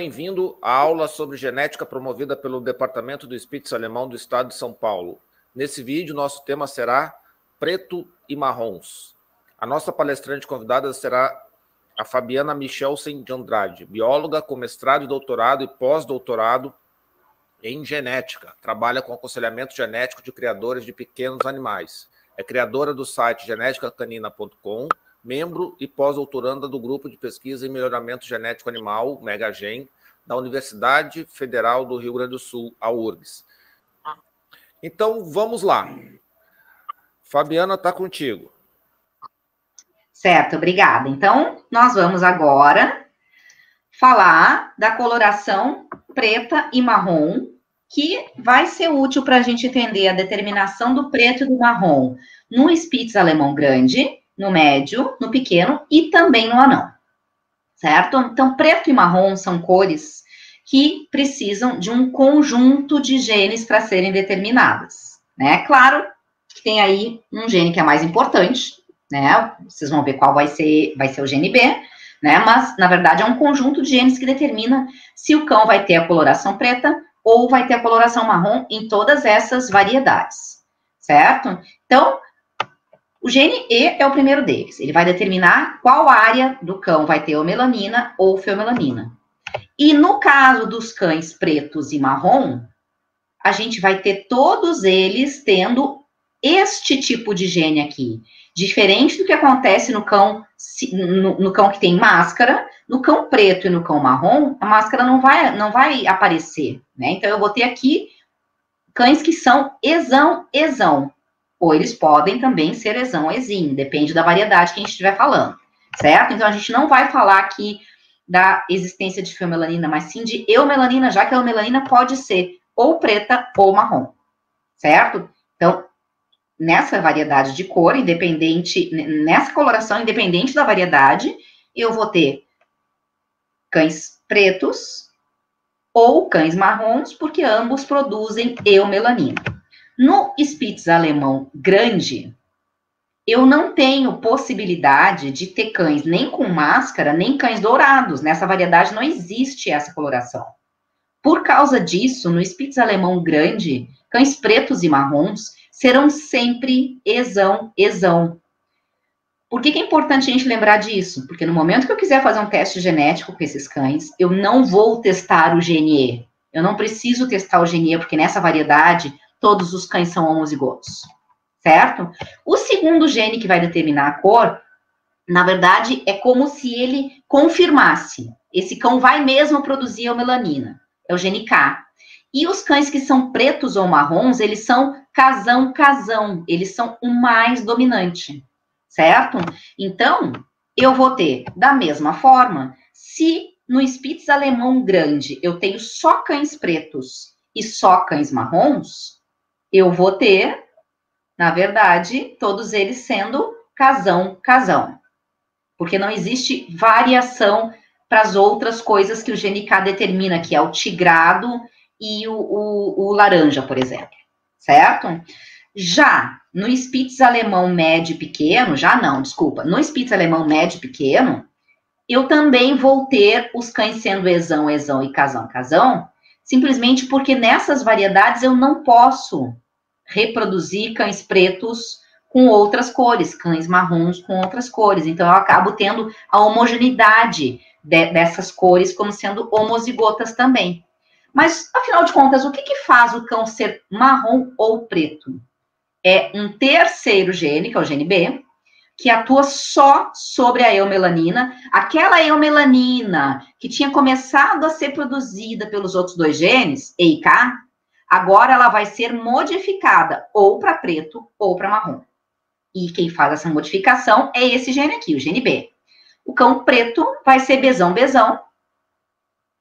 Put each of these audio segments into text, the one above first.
bem-vindo à aula sobre genética promovida pelo Departamento do Spitz Alemão do Estado de São Paulo. Nesse vídeo, nosso tema será preto e marrons. A nossa palestrante convidada será a Fabiana Michelsen de Andrade, bióloga com mestrado, doutorado e pós-doutorado em genética. Trabalha com aconselhamento genético de criadores de pequenos animais. É criadora do site geneticacanina.com, membro e pós-doutoranda do Grupo de Pesquisa em Melhoramento Genético Animal, Megagen, da Universidade Federal do Rio Grande do Sul, a URGS. Então, vamos lá. Fabiana, está contigo. Certo, obrigada. Então, nós vamos agora falar da coloração preta e marrom, que vai ser útil para a gente entender a determinação do preto e do marrom no Spitz alemão grande, no médio, no pequeno e também no anão, certo? Então, preto e marrom são cores que precisam de um conjunto de genes para serem determinadas, né? Claro que tem aí um gene que é mais importante, né? Vocês vão ver qual vai ser o gene B, né? Mas, na verdade, é um conjunto de genes que determina se o cão vai ter a coloração preta ou vai ter a coloração marrom em todas essas variedades, certo? Então, o gene E é o primeiro deles. Ele vai determinar qual área do cão vai ter melanina ou feomelanina. E no caso dos cães pretos e marrom, a gente vai ter todos eles tendo este tipo de gene aqui. Diferente do que acontece no cão que tem máscara, no cão preto e no cão marrom, a máscara não vai aparecer, né? Então, eu vou ter aqui cães que são exão, ou eles podem também ser exão, depende da variedade que a gente estiver falando, certo? Então, a gente não vai falar aqui da existência de feomelanina, mas sim de eumelanina, já que a eumelanina pode ser ou preta ou marrom, certo? Então, nessa variedade de cor, nessa coloração, independente da variedade, eu vou ter cães pretos ou cães marrons, porque ambos produzem eumelanina. No Spitz alemão grande, eu não tenho possibilidade de ter cães nem com máscara, nem cães dourados. Nessa variedade não existe essa coloração. Por causa disso, no Spitz alemão grande, cães pretos e marrons serão sempre exão. Por que é importante a gente lembrar disso? Porque no momento que eu quiser fazer um teste genético com esses cães, eu não vou testar o gene E. Eu não preciso testar o gene E, porque nessa variedade, todos os cães são homozigotos, certo? O segundo gene que vai determinar a cor, na verdade, é como se ele confirmasse. Esse cão vai mesmo produzir a melanina. É o gene K. E os cães que são pretos ou marrons, eles são casão. Eles são o mais dominante, certo? Então, eu vou ter, da mesma forma, se no Spitz alemão grande eu tenho só cães pretos e só cães marrons, eu vou ter, na verdade, todos eles sendo casão. Porque não existe variação para as outras coisas que o gene K determina, que é o tigrado e o laranja, por exemplo, certo? Já no Spitz alemão médio e pequeno, no Spitz alemão médio e pequeno, eu também vou ter os cães sendo exão e casão, simplesmente porque nessas variedades eu não posso reproduzir cães pretos com outras cores, cães marrons com outras cores. Então, eu acabo tendo a homogeneidade dessas cores como sendo homozigotas também. Mas, afinal de contas, o que faz o cão ser marrom ou preto? É um terceiro gene, que é o gene B, que atua só sobre a eumelanina. Aquela eumelanina que tinha começado a ser produzida pelos outros dois genes, E e K, agora ela vai ser modificada ou para preto ou para marrom. E quem faz essa modificação é esse gene aqui, o gene B. O cão preto vai ser bezão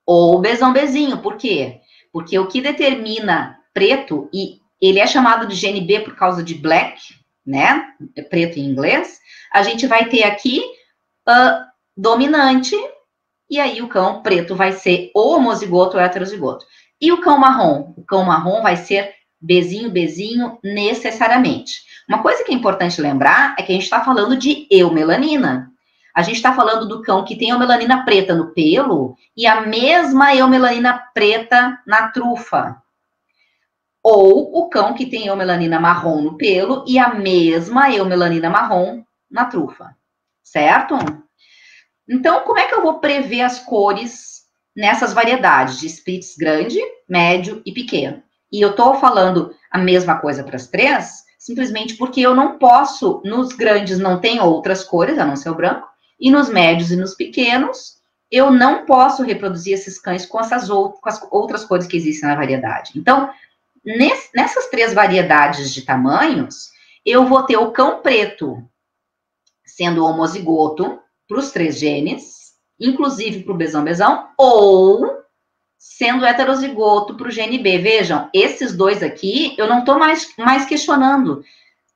ou bezão-bezinho. Por quê? Porque o que determina preto, e ele é chamado de gene B por causa de black, né? É preto em inglês. A gente vai ter aqui dominante, e aí o cão preto vai ser ou homozigoto ou heterozigoto. E o cão marrom? O cão marrom vai ser bezinho necessariamente. Uma coisa que é importante lembrar é que a gente está falando de eumelanina. A gente está falando do cão que tem eumelanina preta no pelo e a mesma eumelanina preta na trufa. Ou o cão que tem eumelanina marrom no pelo e a mesma eumelanina marrom na trufa. Certo? Então, como é que eu vou prever as cores nessas variedades de Spitz grande, médio e pequeno? E eu estou falando a mesma coisa para as três, simplesmente porque eu não posso, nos grandes não tem outras cores, a não ser o branco, e nos médios e nos pequenos, eu não posso reproduzir esses cães com as outras cores que existem na variedade. Então, nessas três variedades de tamanhos, eu vou ter o cão preto sendo homozigoto para os 3 genes, inclusive para o besão-besão, ou sendo heterozigoto para o gene B. Vejam, esses dois aqui, eu não estou mais questionando.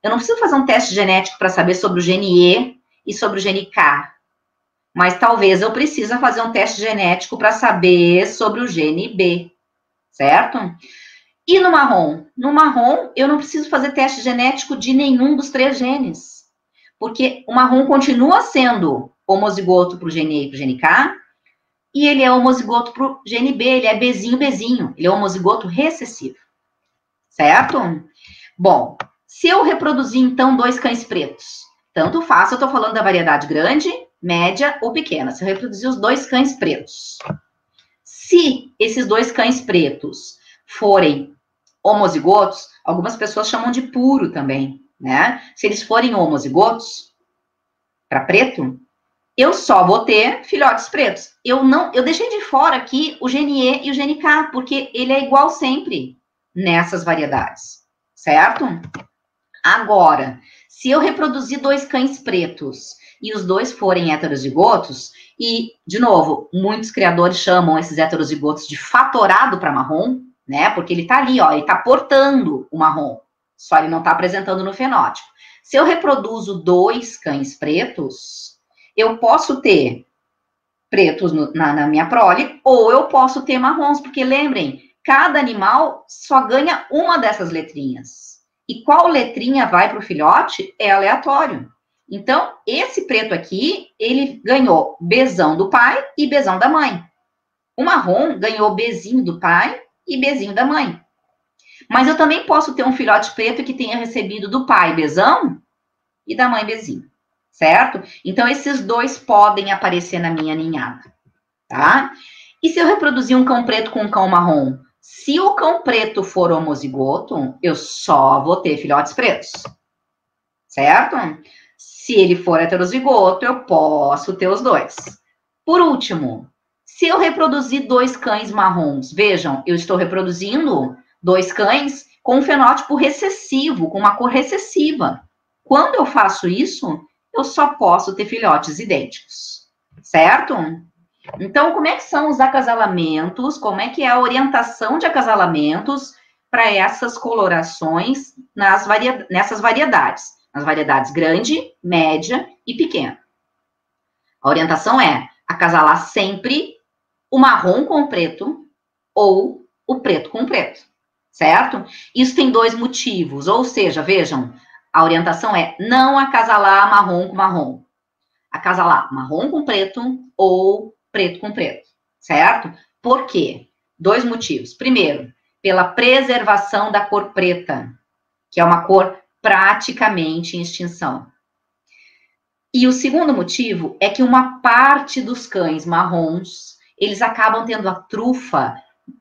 Eu não preciso fazer um teste genético para saber sobre o gene E e sobre o gene K. Mas talvez eu precise fazer um teste genético para saber sobre o gene B, certo? E no marrom? No marrom, eu não preciso fazer teste genético de nenhum dos 3 genes. Porque o marrom continua sendo homozigoto para o gene E e para o gene K, e ele é homozigoto para o gene B, ele é Bzinho, Bzinho, ele é homozigoto recessivo, certo? Bom, se eu reproduzir, então, 2 cães pretos, tanto faz, eu estou falando da variedade grande, média ou pequena, se eu reproduzir os 2 cães pretos. Se esses 2 cães pretos forem homozigotos, algumas pessoas chamam de puro também, né? Se eles forem homozigotos, para preto, eu só vou ter filhotes pretos. Eu deixei de fora aqui o gene E e o gene K, porque ele é igual sempre nessas variedades, certo? Agora, se eu reproduzir 2 cães pretos e os 2 forem heterozigotos, e, de novo, muitos criadores chamam esses heterozigotos de fatorado para marrom, né? Porque ele tá ali, ó, ele tá portando o marrom, só ele não tá apresentando no fenótipo. Se eu reproduzo 2 cães pretos, eu posso ter pretos na minha prole, ou eu posso ter marrons, porque lembrem, cada animal só ganha uma dessas letrinhas. E qual letrinha vai para o filhote é aleatório. Então, esse preto aqui, ele ganhou Bzão do pai e Bzão da mãe. O marrom ganhou Bzinho do pai e Bzinho da mãe. Mas eu também posso ter um filhote preto que tenha recebido do pai Bzão e da mãe Bzinho. Certo? Então, esses 2 podem aparecer na minha ninhada, tá? E se eu reproduzir um cão preto com um cão marrom? Se o cão preto for homozigoto, eu só vou ter filhotes pretos, certo? Se ele for heterozigoto, eu posso ter os 2. Por último, se eu reproduzir 2 cães marrons, vejam, eu estou reproduzindo 2 cães com um fenótipo recessivo, com uma cor recessiva. Quando eu faço isso, eu só posso ter filhotes idênticos, certo? Então, como é que são os acasalamentos? Como é que é a orientação de acasalamentos para essas colorações nessas variedades? Nas variedades grande, média e pequena. A orientação é acasalar sempre o marrom com o preto ou o preto com o preto, certo? Isso tem 2 motivos, ou seja, vejam, a orientação é não acasalar marrom com marrom. Acasalar marrom com preto ou preto com preto, certo? Por quê? 2 motivos. Primeiro, pela preservação da cor preta, que é uma cor praticamente em extinção. E o segundo motivo é que uma parte dos cães marrons, eles acabam tendo a trufa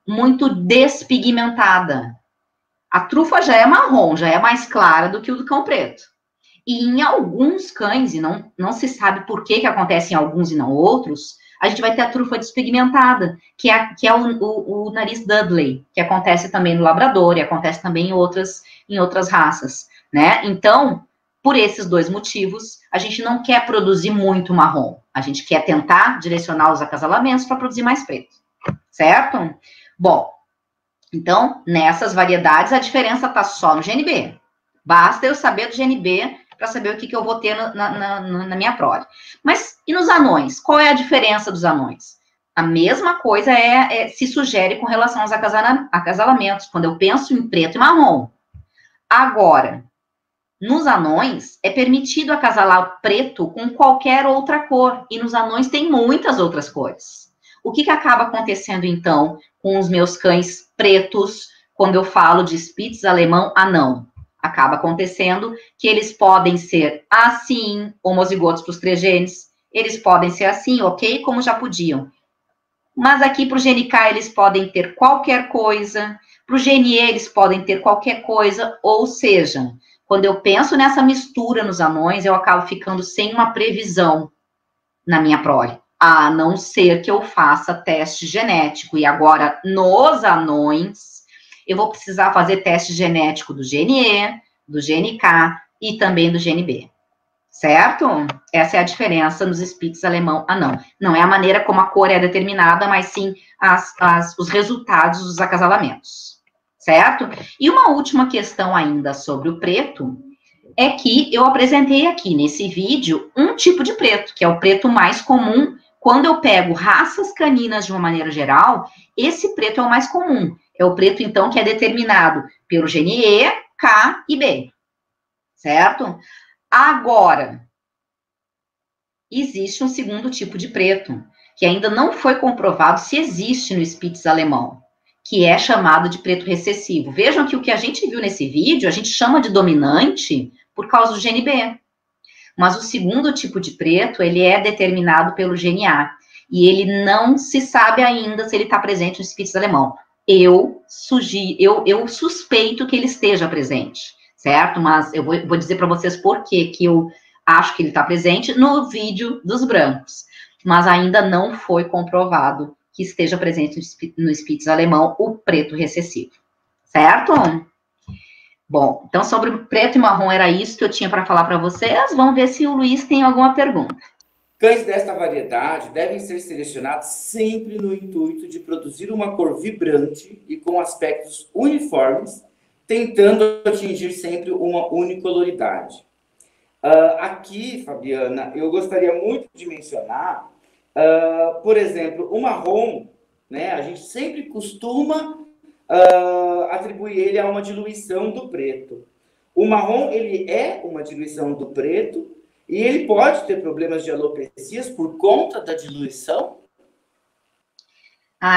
muito despigmentada. A trufa já é marrom, já é mais clara do que o do cão preto. E em alguns cães, e não se sabe por que acontece em alguns e não outros, a gente vai ter a trufa despigmentada, que é o nariz Dudley, que acontece também no labrador e acontece também em outras raças, né? Então, por esses 2 motivos, a gente não quer produzir muito marrom. A gente quer tentar direcionar os acasalamentos para produzir mais preto, certo? Bom, então, nessas variedades, a diferença está só no gene B. Basta eu saber do gene B para saber o que eu vou ter na minha prole. Mas, e nos anões? Qual é a diferença dos anões? A mesma coisa se sugere com relação aos acasalamentos, quando eu penso em preto e marrom. Agora, Nos anões, é permitido acasalar o preto com qualquer outra cor. E nos anões tem muitas outras cores. O que acaba acontecendo, então, com os meus cães pretos, quando eu falo de Spitz alemão anão? Acaba acontecendo que eles podem ser assim, homozigotos para os trigêmeos, eles podem ser assim, ok? Como já podiam. Mas aqui para o GNK eles podem ter qualquer coisa, para o GNE eles podem ter qualquer coisa, ou seja, quando eu penso nessa mistura nos anões, eu acabo ficando sem uma previsão na minha prole, a não ser que eu faça teste genético. E agora, nos anões, eu vou precisar fazer teste genético do GNE, do GNK e também do GNB. Certo? Essa é a diferença nos Spitz alemão anão. Não é a maneira como a cor é determinada, mas sim os resultados dos acasalamentos. Certo? E uma última questão ainda sobre o preto é que eu apresentei aqui nesse vídeo um tipo de preto, que é o preto mais comum. Quando eu pego raças caninas de uma maneira geral, esse preto é o mais comum. É o preto, então, que é determinado pelo gene E, K e B. Certo? Agora, existe um segundo tipo de preto, que ainda não foi comprovado se existe no Spitz alemão, que é chamado de preto recessivo. Vejam que o que a gente viu nesse vídeo, a gente chama de dominante por causa do gene B. Mas o segundo tipo de preto, ele é determinado pelo gene A. E ele não se sabe ainda se ele está presente no Spitz alemão. Eu suspeito que ele esteja presente, certo? Mas eu vou dizer para vocês por que eu acho que ele está presente no vídeo dos brancos. Mas ainda não foi comprovado que esteja presente no Spitz alemão o preto recessivo, certo? Bom, então sobre o preto e marrom era isso que eu tinha para falar para vocês. Vamos ver se o Luiz tem alguma pergunta. Cães desta variedade devem ser selecionados sempre no intuito de produzir uma cor vibrante e com aspectos uniformes, tentando atingir sempre uma unicoloridade. Aqui, Fabiana, eu gostaria muito de mencionar, por exemplo, o marrom, né? A gente sempre costuma atribuir ele a uma diluição do preto. O marrom, ele é uma diluição do preto, e ele pode ter problemas de alopecias por conta da diluição?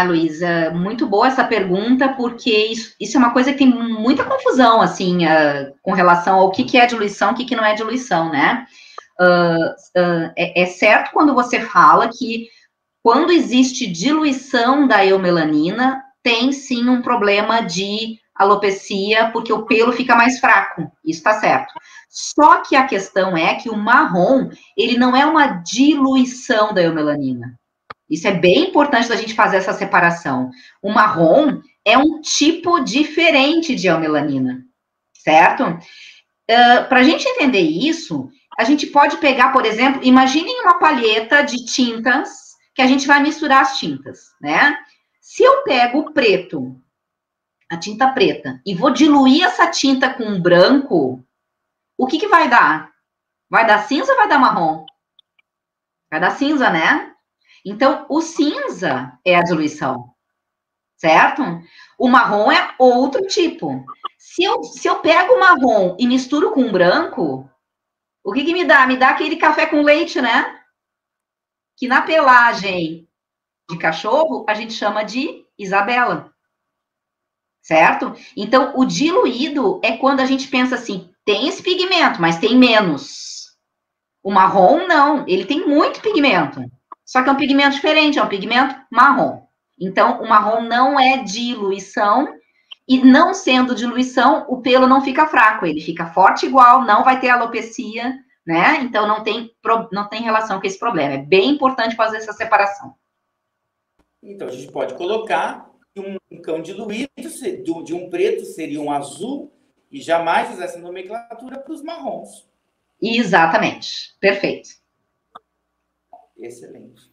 Luísa, muito boa essa pergunta, porque isso é uma coisa que tem muita confusão, assim, com relação ao que é diluição, o que não é diluição, né? É certo quando você fala que quando existe diluição da eumelanina, tem sim um problema de alopecia, porque o pelo fica mais fraco, isso tá certo. Só que a questão é que o marrom, ele não é uma diluição da eumelanina. Isso é bem importante da gente fazer essa separação. O marrom é um tipo diferente de eumelanina, certo? Para a gente entender isso, a gente pode pegar, por exemplo, imaginem uma palheta de tintas, que a gente vai misturar as tintas, né? Se eu pego o preto, a tinta preta, e vou diluir essa tinta com branco, o que vai dar? Vai dar cinza ou vai dar marrom? Vai dar cinza, né? Então, o cinza é a diluição, certo? O marrom é outro tipo. Se eu pego o marrom e misturo com branco, o que me dá? Me dá aquele café com leite, né? Que na pelagem de cachorro, a gente chama de Isabela, certo? Então, o diluído é quando a gente pensa assim, tem esse pigmento, mas tem menos. O marrom, não, ele tem muito pigmento. Só que é um pigmento diferente, é um pigmento marrom. Então, o marrom não é diluição, e não sendo diluição, o pelo não fica fraco, ele fica forte igual, não vai ter alopecia, né? Então, não tem relação com esse problema. É bem importante fazer essa separação. Então, a gente pode colocar um cão diluído, de um preto seria um azul, e jamais usar essa nomenclatura para os marrons. Exatamente. Perfeito. Excelente.